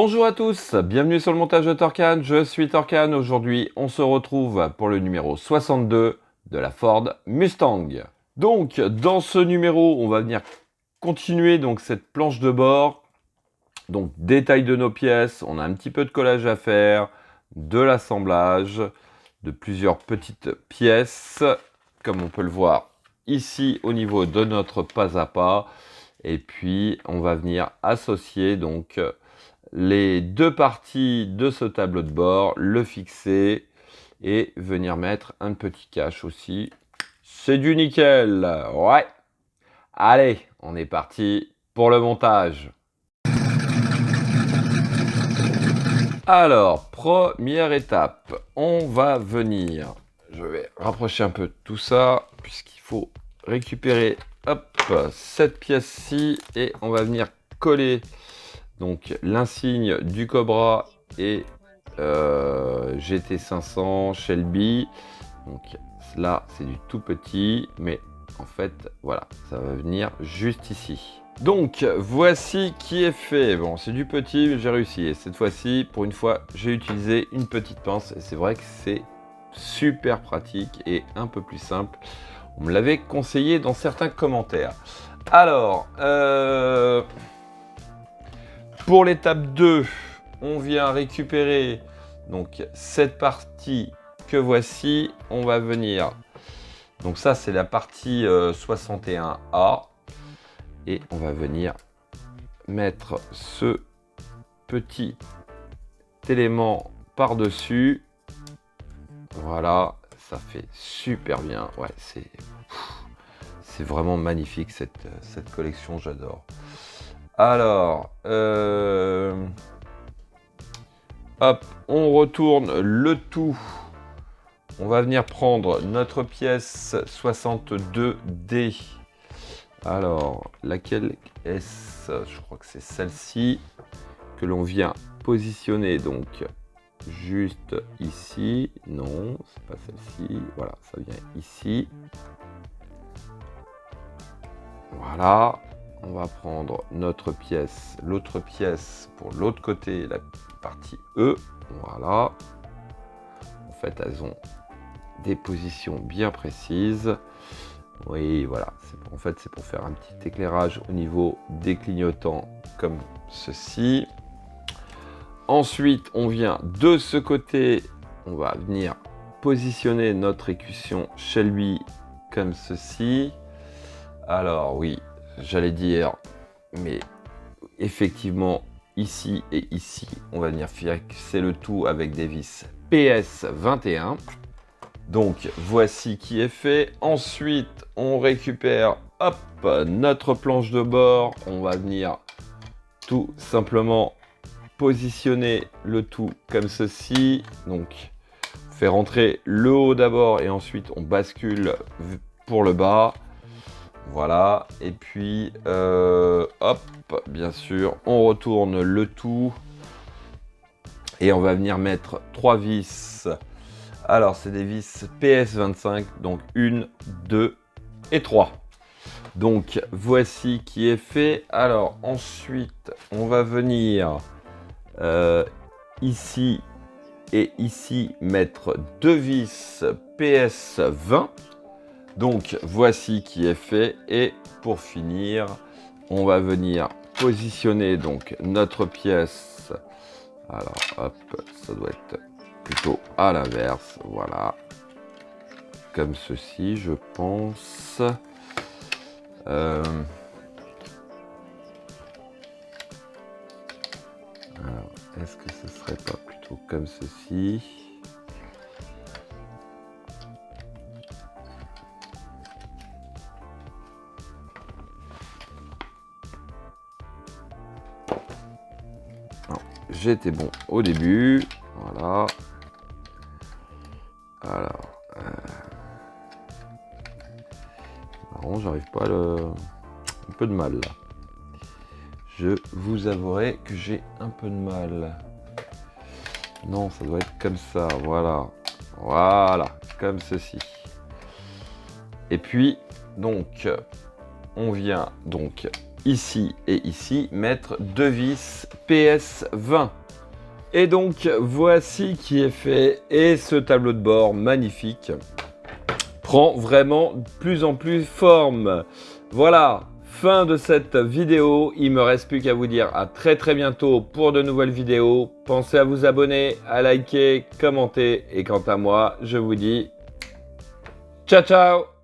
Bonjour à tous, bienvenue sur le montage de Torcan, je suis Torcan. Aujourd'hui, on se retrouve pour le numéro 62 de la Ford Mustang. Donc, dans ce numéro, on va venir continuer donc cette planche de bord. Donc, détail de nos pièces, on a un petit peu de collage à faire, de l'assemblage, de plusieurs petites pièces, comme on peut le voir ici au niveau de notre pas à pas. Et puis, on va venir associer donc les deux parties de ce tableau de bord, le fixer et venir mettre un petit cache aussi. C'est du nickel, ouais. Allez, on est parti pour le montage. Alors, première étape, on va venir, je vais rapprocher un peu tout ça, puisqu'il faut récupérer hop, cette pièce-ci, et on va venir coller donc l'insigne du Cobra et GT500 Shelby. Donc là, c'est du tout petit, mais en fait, voilà, ça va venir juste ici. Donc, voici qui est fait. Bon, c'est du petit, mais j'ai réussi. Et cette fois-ci, pour une fois, j'ai utilisé une petite pince. Et c'est vrai que c'est super pratique et un peu plus simple. On me l'avait conseillé dans certains commentaires. Alors, pour l'étape 2, on vient récupérer donc cette partie que voici. On va venir, donc ça c'est la partie 61A, et on va venir mettre ce petit élément par-dessus. Voilà, ça fait super bien. Ouais, c'est vraiment magnifique cette collection, j'adore. Alors, hop, on retourne le tout. On va venir prendre notre pièce 62D. Alors, laquelle est-ce? Je crois que c'est celle-ci que l'on vient positionner donc juste ici. Non, c'est pas celle-ci. Voilà, ça vient ici. Voilà. On va prendre notre pièce, l'autre pièce pour l'autre côté, la partie E. Voilà. En fait, elles ont des positions bien précises. Oui, voilà. En fait, c'est pour faire un petit éclairage au niveau des clignotants comme ceci. Ensuite, on vient de ce côté. On va venir positionner notre écusson Shelby comme ceci. Alors, oui. J'allais dire, mais effectivement, ici et ici, on va venir fixer le tout avec des vis PS21. Donc, voici qui est fait. Ensuite, on récupère, hop, notre planche de bord. On va venir tout simplement positionner le tout comme ceci. Donc, faire rentrer le haut d'abord et ensuite, on bascule pour le bas. Voilà, et puis hop, bien sûr, on retourne le tout et on va venir mettre 3 vis. Alors, c'est des vis PS25, donc 1, 2 et 3. Donc, voici qui est fait. Alors, ensuite, on va venir ici et ici mettre 2 vis PS20. Donc, voici qui est fait. Et pour finir, on va venir positionner donc notre pièce. Alors, hop, ça doit être plutôt à l'inverse. Voilà. Comme ceci, je pense. Alors, est-ce que ce serait pas plutôt comme ceci ? J'étais bon au début, voilà. Alors, marrant, j'arrive pas à le... Un peu de mal là. Je vous avouerai que j'ai un peu de mal. Non, ça doit être comme ça, voilà. Voilà, comme ceci. Et puis, donc, on vient donc ici et ici mettre 2 vis PS20. Et donc voici qui est fait, et ce tableau de bord magnifique prend vraiment de plus en plus forme. Voilà, fin de cette vidéo. Il me reste plus qu'à vous dire à très bientôt pour de nouvelles vidéos. Pensez à vous abonner, à liker, commenter, et quant à moi, je vous dis ciao ciao.